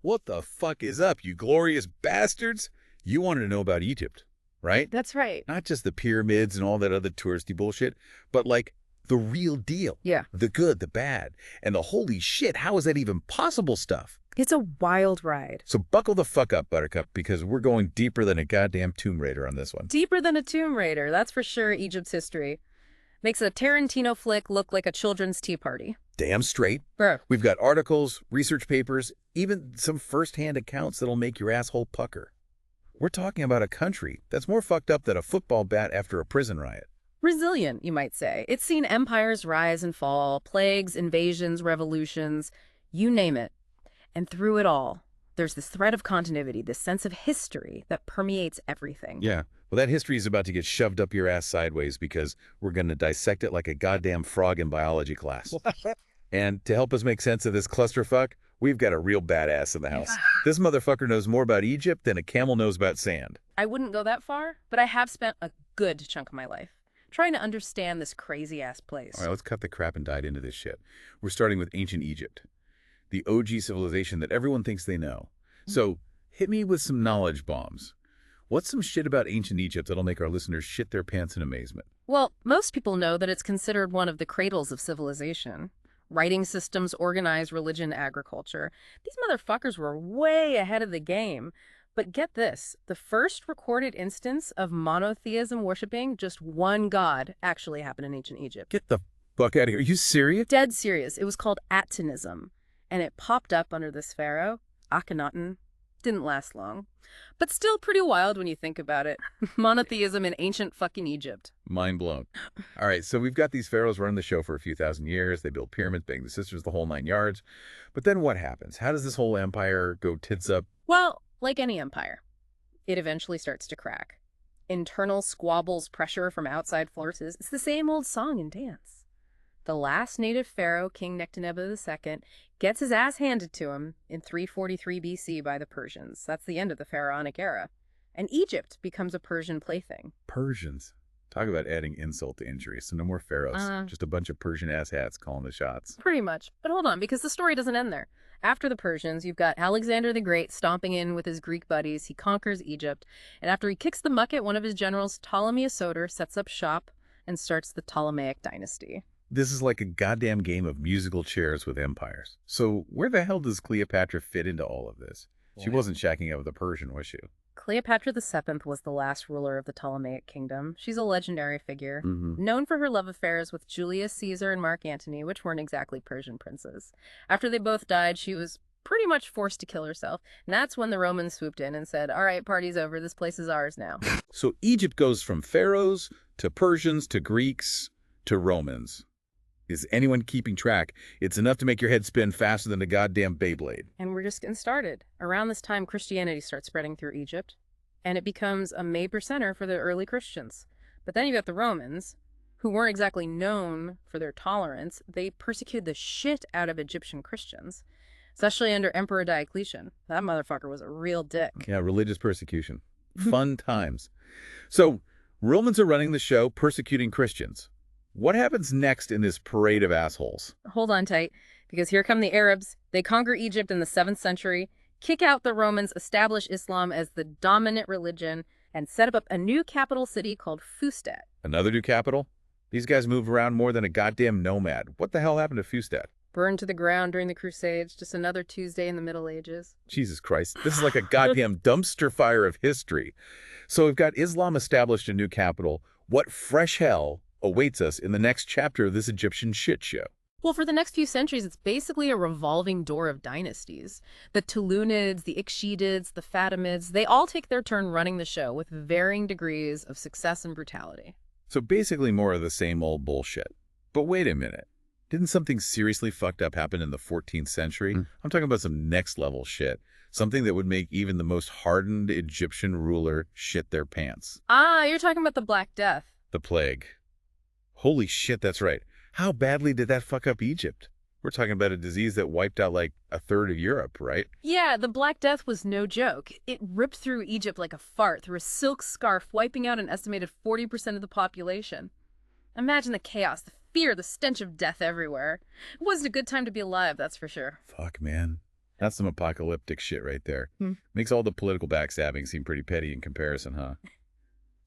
What the fuck is up, you glorious bastards? You wanted to know about Egypt, right? That's right. Not just the pyramids and all that other touristy bullshit, but like the real deal. Yeah. The good, the bad, and the holy shit, how is that even possible stuff? It's a wild ride. So buckle the fuck up, Buttercup, because we're going deeper than a goddamn Tomb Raider on this one. Deeper than a Tomb Raider, that's for sure. Egypt's history makes a Tarantino flick look like a children's tea party. Damn straight. Bro. We've got articles, research papers, even some first-hand accounts that'll make your asshole pucker. We're talking about a country that's more fucked up than a football bat after a prison riot. Resilient, you might say. It's seen empires rise and fall, plagues, invasions, revolutions, you name it. And through it all, there's this thread of continuity, this sense of history that permeates everything. Yeah, well, that history is about to get shoved up your ass sideways because we're going to dissect it like a goddamn frog in biology class. And to help us make sense of this clusterfuck, we've got a real badass in the house. This motherfucker knows more about Egypt than a camel knows about sand. I wouldn't go that far, but I have spent a good chunk of my life trying to understand this crazy-ass place. All right, let's cut the crap and dive into this shit. We're starting with ancient Egypt, the OG civilization that everyone thinks they know. So hit me with some knowledge bombs. What's some shit about ancient Egypt that'll make our listeners shit their pants in amazement? Well, most people know that it's considered one of the cradles of civilization. Writing systems, organized religion, agriculture. These motherfuckers were way ahead of the game. But get this, the first recorded instance of monotheism worshiping just one god actually happened in ancient Egypt. Get the fuck out of here. Are you serious? Dead serious. It was called Atenism, and it popped up under this pharaoh, Akhenaten. Didn't last long, but still pretty wild when you think about it. Monotheism in ancient fucking Egypt. Mind blown. All right, so we've got these pharaohs running the show for a few thousand years. They build pyramids, bang the sisters, the whole 9 yards. But then what happens? How does this whole empire go tits up? Well, like any empire, it eventually starts to crack. Internal squabbles, pressure from outside forces. It's the same old song and dance. The last native pharaoh, King Nectanebo II, gets his ass handed to him in 343 BC by the Persians. That's the end of the pharaonic era. And Egypt becomes a Persian plaything. Persians. Talk about adding insult to injury. So no more pharaohs. Just a bunch of Persian ass hats calling the shots. Pretty much. But hold on, because the story doesn't end there. After the Persians, you've got Alexander the Great stomping in with his Greek buddies. He conquers Egypt. And after he kicks the mucket, one of his generals, Ptolemy Soter, sets up shop and starts the Ptolemaic dynasty. This is like a goddamn game of musical chairs with empires. So where the hell does Cleopatra fit into all of this? She wasn't shacking up with a Persian, was she? Cleopatra VII was the last ruler of the Ptolemaic kingdom. She's a legendary figure, known for her love affairs with Julius Caesar and Mark Antony, which weren't exactly Persian princes. After they both died, she was pretty much forced to kill herself. And that's when the Romans swooped in and said, all right, party's over. This place is ours now. So Egypt goes from pharaohs to Persians to Greeks to Romans. Is anyone keeping track? It's enough to make your head spin faster than a goddamn Beyblade. And we're just getting started. Around this time, Christianity starts spreading through Egypt, and it becomes a major center for the early Christians. But then you got the Romans, who weren't exactly known for their tolerance. They persecuted the shit out of Egyptian Christians, especially under Emperor Diocletian. That motherfucker was a real dick. Yeah, religious persecution. Fun times. So, Romans are running the show, persecuting Christians. What happens next in this parade of assholes? Hold on tight, because here come the Arabs. They conquer Egypt in the 7th century, kick out the Romans, establish Islam as the dominant religion, and set up a new capital city called Fustat. Another new capital? These guys moved around more than a goddamn nomad. What the hell happened to Fustat? Burned to the ground during the Crusades, just another Tuesday in the Middle Ages. Jesus Christ, this is like a goddamn dumpster fire of history. So we've got Islam established a new capital. What fresh hell awaits us in the next chapter of this Egyptian shit show? Well, for the next few centuries, it's basically a revolving door of dynasties. The Tulunids, the Ikhshidids, the Fatimids, they all take their turn running the show with varying degrees of success and brutality. So basically more of the same old bullshit. But wait a minute. Didn't something seriously fucked up happen in the 14th century? I'm talking about some next level shit. Something that would make even the most hardened Egyptian ruler shit their pants. Ah, you're talking about the Black Death. The plague. Holy shit, that's right. How badly did that fuck up Egypt? We're talking about a disease that wiped out like a third of Europe, right? Yeah, the Black Death was no joke. It ripped through Egypt like a fart through a silk scarf, wiping out an estimated 40% of the population. Imagine the chaos, the fear, the stench of death everywhere. It wasn't a good time to be alive, that's for sure. Fuck, man. That's some apocalyptic shit right there. Hmm. Makes all the political backstabbing seem pretty petty in comparison, huh?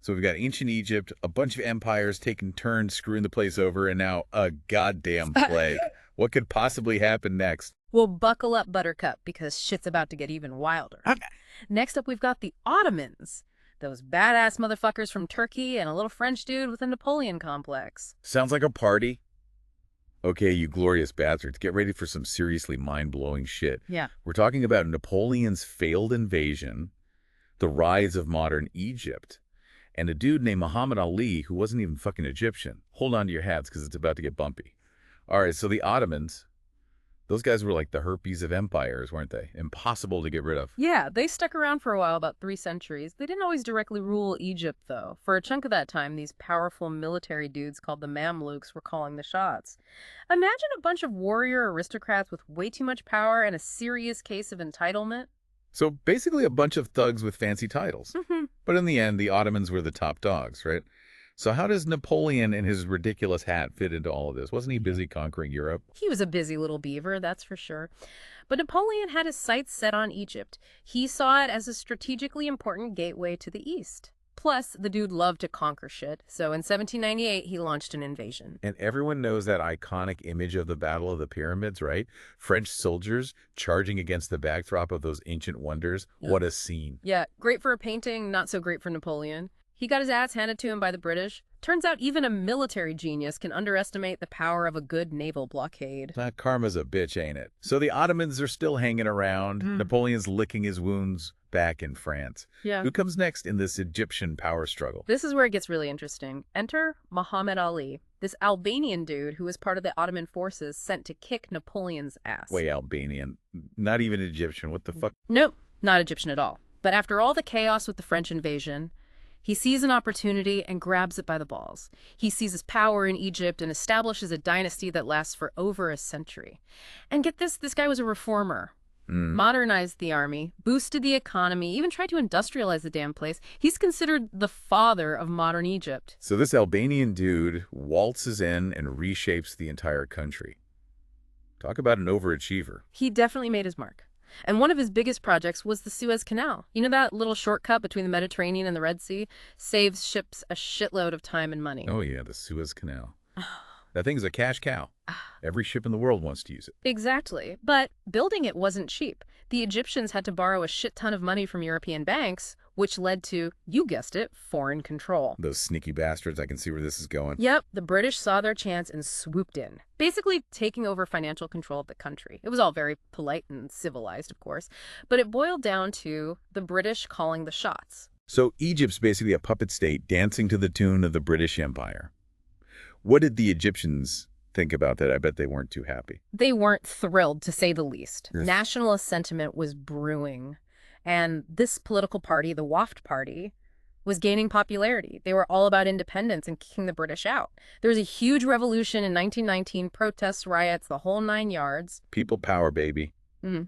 So we've got ancient Egypt, a bunch of empires taking turns screwing the place over, and now a goddamn plague. What could possibly happen next? Well, buckle up, Buttercup, because shit's about to get even wilder. Okay. Next up, we've got the Ottomans. Those badass motherfuckers from Turkey and a little French dude with a Napoleon complex. Sounds like a party. Okay, you glorious bastards, get ready for some seriously mind-blowing shit. Yeah. We're talking about Napoleon's failed invasion, the rise of modern Egypt, and a dude named Muhammad Ali who wasn't even fucking Egyptian. Hold on to your hats because it's about to get bumpy. All right, so the Ottomans, those guys were like the herpes of empires, weren't they? Impossible to get rid of. Yeah, they stuck around for a while, about 3 centuries. They didn't always directly rule Egypt, though. For a chunk of that time, these powerful military dudes called the Mamluks were calling the shots. Imagine a bunch of warrior aristocrats with way too much power and a serious case of entitlement. So basically a bunch of thugs with fancy titles. But in the end, the Ottomans were the top dogs, right? So how does Napoleon and his ridiculous hat fit into all of this? Wasn't he busy conquering Europe? He was a busy little beaver, that's for sure. But Napoleon had his sights set on Egypt. He saw it as a strategically important gateway to the east. Plus, the dude loved to conquer shit, so in 1798, he launched an invasion. And everyone knows that iconic image of the Battle of the Pyramids, right? French soldiers charging against the backdrop of those ancient wonders. Yeah. What a scene. Yeah, great for a painting, not so great for Napoleon. He got his ass handed to him by the British. Turns out even a military genius can underestimate the power of a good naval blockade. That karma's a bitch, ain't it? So the Ottomans are still hanging around. Napoleon's licking his wounds back in France. Yeah. Who comes next in this Egyptian power struggle? This is where it gets really interesting. Enter Muhammad Ali, this Albanian dude who was part of the Ottoman forces sent to kick Napoleon's ass. Wait, Albanian. Not even Egyptian. What the fuck? Nope, not Egyptian at all. But after all the chaos with the French invasion, he sees an opportunity and grabs it by the balls. He seizes power in Egypt and establishes a dynasty that lasts for over a century. And get this guy was a reformer. Modernized the army, boosted the economy, even tried to industrialize the damn place. He's considered the father of modern Egypt. So this Albanian dude waltzes in and reshapes the entire country. Talk about an overachiever. He definitely made his mark. And one of his biggest projects was the Suez Canal. You know that little shortcut between the Mediterranean and the Red Sea? Saves ships a shitload of time and money. Oh yeah, the Suez Canal. That thing's a cash cow. Every ship in the world wants to use it. Exactly. But building it wasn't cheap. The Egyptians had to borrow a shit ton of money from European banks, which led to, you guessed it, foreign control. Those sneaky bastards, I can see where this is going. Yep, the British saw their chance and swooped in, basically taking over financial control of the country. It was all very polite and civilized, of course, but it boiled down to the British calling the shots. So Egypt's basically a puppet state dancing to the tune of the British Empire. What did the Egyptians think about that? I bet they weren't too happy. They weren't thrilled, to say the least. Yes. Nationalist sentiment was brewing. And this political party, the Waft Party, was gaining popularity. They were all about independence and kicking the British out. There was a huge revolution in 1919, protests, riots, the whole 9 yards. People power, baby. Mm.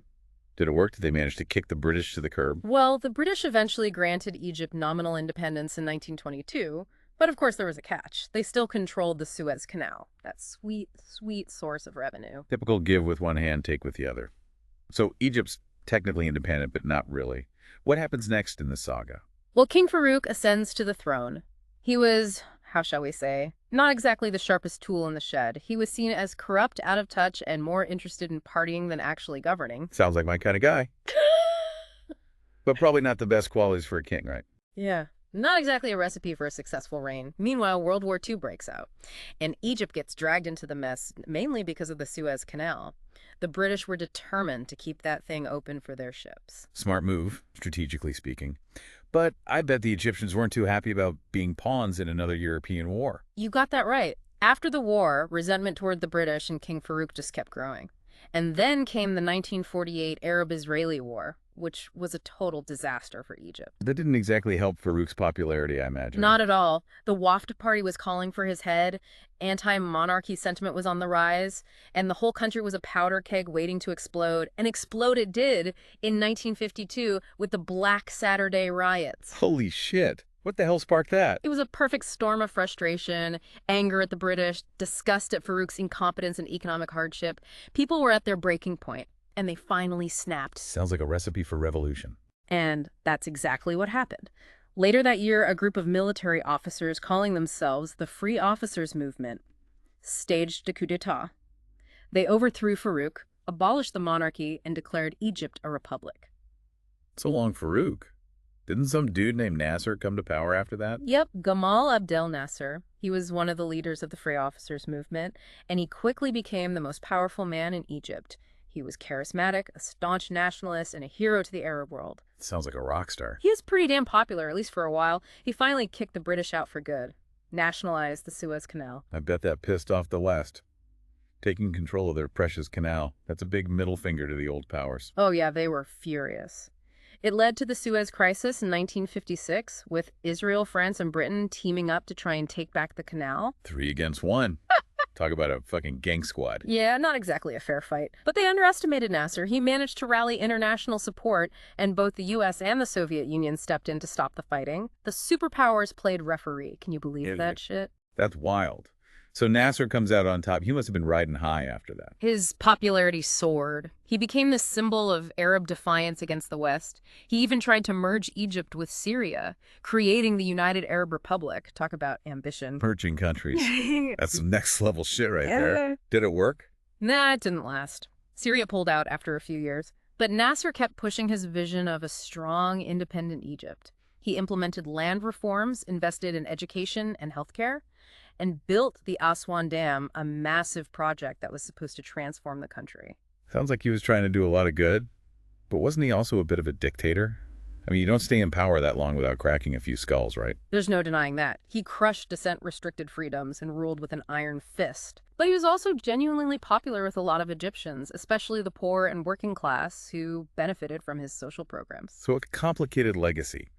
Did it work? Did they manage to kick the British to the curb? Well, the British eventually granted Egypt nominal independence in 1922, but of course there was a catch. They still controlled the Suez Canal, that sweet, sweet source of revenue. Typical give with one hand, take with the other. So Egypt's technically independent, but not really. What happens next in the saga? Well, King Farouk ascends to the throne. He was, how shall we say, not exactly the sharpest tool in the shed. He was seen as corrupt, out of touch, and more interested in partying than actually governing. Sounds like my kind of guy. But probably not the best qualities for a king, right? Yeah. Not exactly a recipe for a successful reign. Meanwhile, World War II breaks out, and Egypt gets dragged into the mess, mainly because of the Suez Canal. The British were determined to keep that thing open for their ships. Smart move, strategically speaking. But I bet the Egyptians weren't too happy about being pawns in another European war. You got that right. After the war, resentment toward the British and King Farouk just kept growing. And then came the 1948 Arab-Israeli War, which was a total disaster for Egypt. That didn't exactly help Farouk's popularity, I imagine. Not at all. The Waft Party was calling for his head, anti-monarchy sentiment was on the rise, and the whole country was a powder keg waiting to explode. And explode it did in 1952 with the Black Saturday riots. Holy shit. What the hell sparked that? It was a perfect storm of frustration, anger at the British, disgust at Farouk's incompetence and economic hardship. People were at their breaking point. and they finally snapped. Sounds like a recipe for revolution. And that's exactly what happened. Later that year, a group of military officers calling themselves the Free Officers Movement staged a coup d'etat. They overthrew Farouk, abolished the monarchy, and declared Egypt a republic. So long, Farouk. Didn't some dude named Nasser come to power after that? Yep, Gamal Abdel Nasser. He was one of the leaders of the Free Officers Movement, and he quickly became the most powerful man in Egypt. He was charismatic, a staunch nationalist, and a hero to the Arab world. Sounds like a rock star. He was pretty damn popular, at least for a while. He finally kicked the British out for good, nationalized the Suez Canal. I bet that pissed off the West. Taking control of their precious canal, that's a big middle finger to the old powers. Oh yeah, they were furious. It led to the Suez Crisis in 1956, with Israel, France, and Britain teaming up to try and take back the canal. 3 against 1. Talk about a fucking gang squad. Yeah, not exactly a fair fight. But they underestimated Nasser. He managed to rally international support, and both the U.S. and the Soviet Union stepped in to stop the fighting. The superpowers played referee. Can you believe that shit? That's wild. So Nasser comes out on top. He must have been riding high after that. His popularity soared. He became the symbol of Arab defiance against the West. He even tried to merge Egypt with Syria, creating the United Arab Republic. Talk about ambition. Merging countries. That's some next level shit right there. Did it work? Nah, it didn't last. Syria pulled out after a few years. But Nasser kept pushing his vision of a strong, independent Egypt. He implemented land reforms, invested in education and healthcare, and built the Aswan Dam, a massive project that was supposed to transform the country. Sounds like he was trying to do a lot of good, but wasn't he also a bit of a dictator? I mean, you don't stay in power that long without cracking a few skulls, right? There's no denying that. He crushed dissent-restricted freedoms and ruled with an iron fist. But he was also genuinely popular with a lot of Egyptians, especially the poor and working class who benefited from his social programs. So a complicated legacy.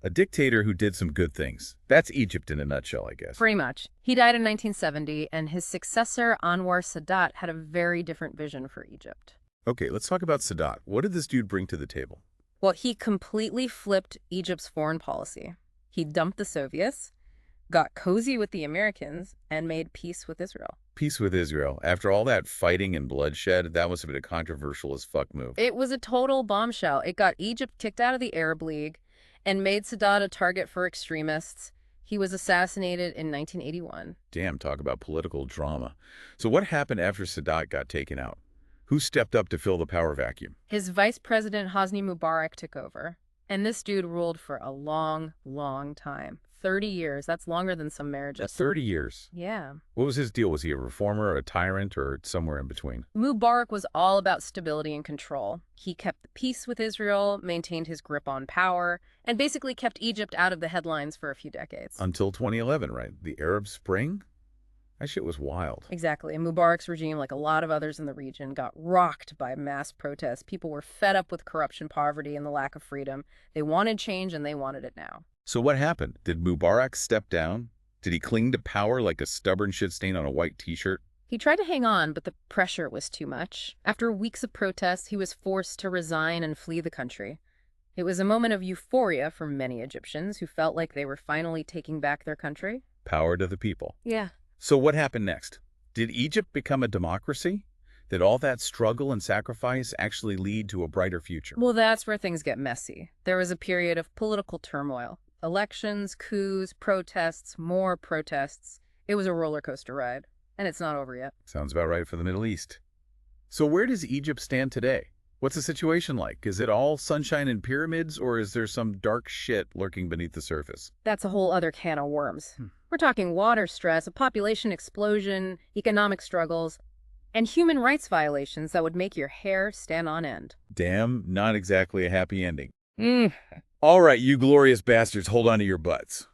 A dictator who did some good things. That's Egypt in a nutshell, I guess. Pretty much. He died in 1970, and his successor, Anwar Sadat, had a very different vision for Egypt. Okay, let's talk about Sadat. What did this dude bring to the table? Well, he completely flipped Egypt's foreign policy. He dumped the Soviets, got cozy with the Americans, and made peace with Israel. Peace with Israel. After all that fighting and bloodshed, that must have been a controversial as fuck move. It was a total bombshell. It got Egypt kicked out of the Arab League and made Sadat a target for extremists. He was assassinated in 1981. Damn, talk about political drama. So what happened after Sadat got taken out? Who stepped up to fill the power vacuum? His vice president, Hosni Mubarak, took over. And this dude ruled for a long, long time. 30 years. That's longer than some marriages. 30 years? Yeah. What was his deal? Was he a reformer, a tyrant, or somewhere in between? Mubarak was all about stability and control. He kept the peace with Israel, maintained his grip on power, and basically kept Egypt out of the headlines for a few decades. Until 2011, right? The Arab Spring? That shit was wild. Exactly. And Mubarak's regime, like a lot of others in the region, got rocked by mass protests. People were fed up with corruption, poverty, and the lack of freedom. They wanted change, and they wanted it now. So what happened? Did Mubarak step down? Did he cling to power like a stubborn shit stain on a white t-shirt? He tried to hang on, but the pressure was too much. After weeks of protests, he was forced to resign and flee the country. It was a moment of euphoria for many Egyptians who felt like they were finally taking back their country. Power to the people. Yeah. So what happened next? Did Egypt become a democracy? Did all that struggle and sacrifice actually lead to a brighter future? Well, that's where things get messy. There was a period of political turmoil. Elections, coups, protests, more protests. It was a roller coaster ride, and it's not over yet. Sounds about right for the Middle East. So where does Egypt stand today? What's the situation like? Is it all sunshine and pyramids, or is there some dark shit lurking beneath the surface? That's a whole other can of worms. We're talking water stress, a population explosion, economic struggles, and human rights violations that would make your hair stand on end. Damn, not exactly a happy ending. All right, you glorious bastards, hold on to your butts.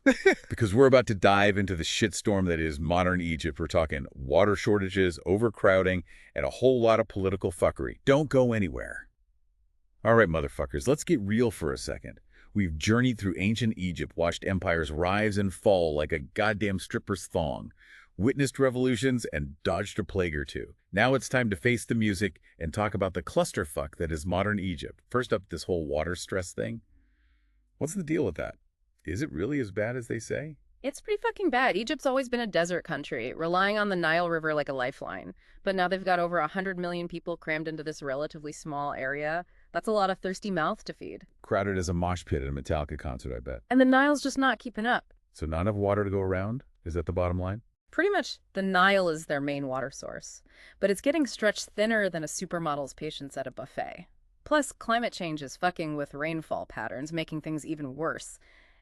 Because we're about to dive into the shitstorm that is modern Egypt. We're talking water shortages, overcrowding, and a whole lot of political fuckery. Don't go anywhere. All right, motherfuckers, let's get real for a second. We've journeyed through ancient Egypt, watched empires rise and fall like a goddamn stripper's thong, witnessed revolutions, and dodged a plague or two. Now it's time to face the music and talk about the clusterfuck that is modern Egypt. First up, this whole water stress thing. What's the deal with that? Is it really as bad as they say? It's pretty fucking bad. Egypt's always been a desert country, relying on the Nile River like a lifeline. But now they've got over 100 million people crammed into this relatively small area. That's a lot of thirsty mouths to feed. Crowded as a mosh pit at a Metallica concert, I bet. And the Nile's just not keeping up. So not enough water to go around? Is that the bottom line? Pretty much the Nile is their main water source. But it's getting stretched thinner than a supermodel's patience at a buffet. Plus, climate change is fucking with rainfall patterns, making things even worse.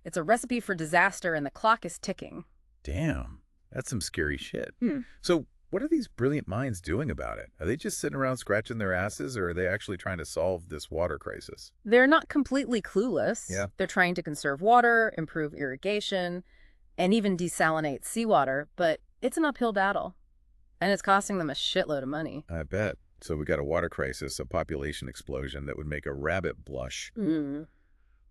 It's a recipe for disaster, and the clock is ticking. Damn, that's some scary shit. So what are these brilliant minds doing about it? Are they just sitting around scratching their asses, or are they actually trying to solve this water crisis? They're not completely clueless. Yeah. They're trying to conserve water, improve irrigation, and even desalinate seawater, but it's an uphill battle. And it's costing them a shitload of money. I bet. So we got a water crisis, a population explosion that would make a rabbit blush.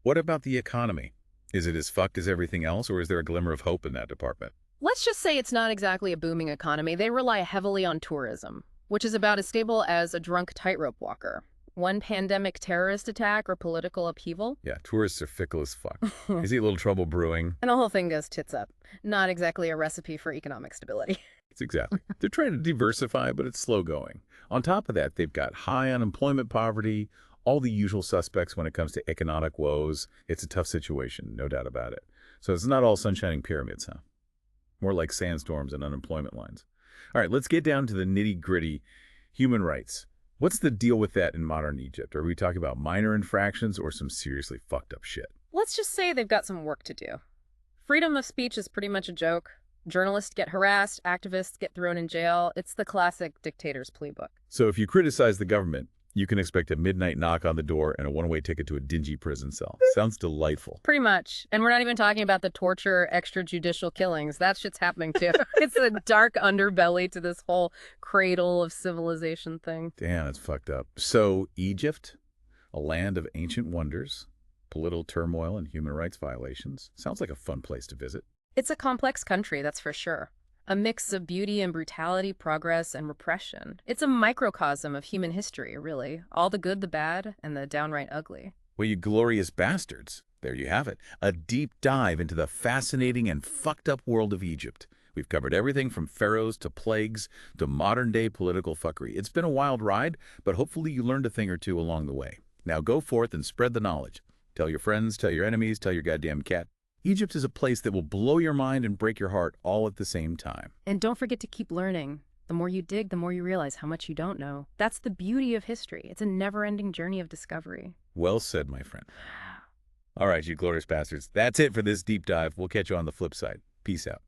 What about the economy? Is it as fucked as everything else, or is there a glimmer of hope in that department? Let's just say it's not exactly a booming economy. They rely heavily on tourism, which is about as stable as a drunk tightrope walker. One pandemic terrorist attack or political upheaval, Yeah, tourists are fickle as fuck. I see a little trouble brewing. and the whole thing goes tits up. Not exactly a recipe for economic stability. It's exactly. They're trying to diversify, but it's slow going. On top of that, they've got high unemployment, poverty, all the usual suspects when it comes to economic woes. It's a tough situation, no doubt about it. So it's not all sunshining pyramids, huh? More like sandstorms and unemployment lines. All right, let's get down to the nitty-gritty. Human rights. What's the deal with that in modern Egypt? Are we talking about minor infractions or some seriously fucked up shit? Let's just say they've got some work to do. Freedom of speech is pretty much a joke. Journalists get harassed, activists get thrown in jail. It's the classic dictator's playbook. So if you criticize the government, you can expect a midnight knock on the door and a one-way ticket to a dingy prison cell. Sounds delightful. Pretty much. And we're not even talking about the torture, extrajudicial killings. That shit's happening too. It's a dark underbelly to this whole cradle of civilization thing. Damn, it's fucked up. So Egypt, a land of ancient wonders, political turmoil and human rights violations. Sounds like a fun place to visit. It's a complex country, that's for sure. A mix of beauty and brutality, progress and repression. It's a microcosm of human history, really. All the good, the bad, and the downright ugly. Well, you glorious bastards. There you have it. A deep dive into the fascinating and fucked up world of Egypt. We've covered everything from pharaohs to plagues to modern-day political fuckery. It's been a wild ride, but hopefully you learned a thing or two along the way. Now go forth and spread the knowledge. Tell your friends, tell your enemies, tell your goddamn cat. Egypt is a place that will blow your mind and break your heart all at the same time. And don't forget to keep learning. The more you dig, the more you realize how much you don't know. That's the beauty of history. It's a never-ending journey of discovery. Well said, my friend. All right, you glorious bastards. That's it for this deep dive. We'll catch you on the flip side. Peace out.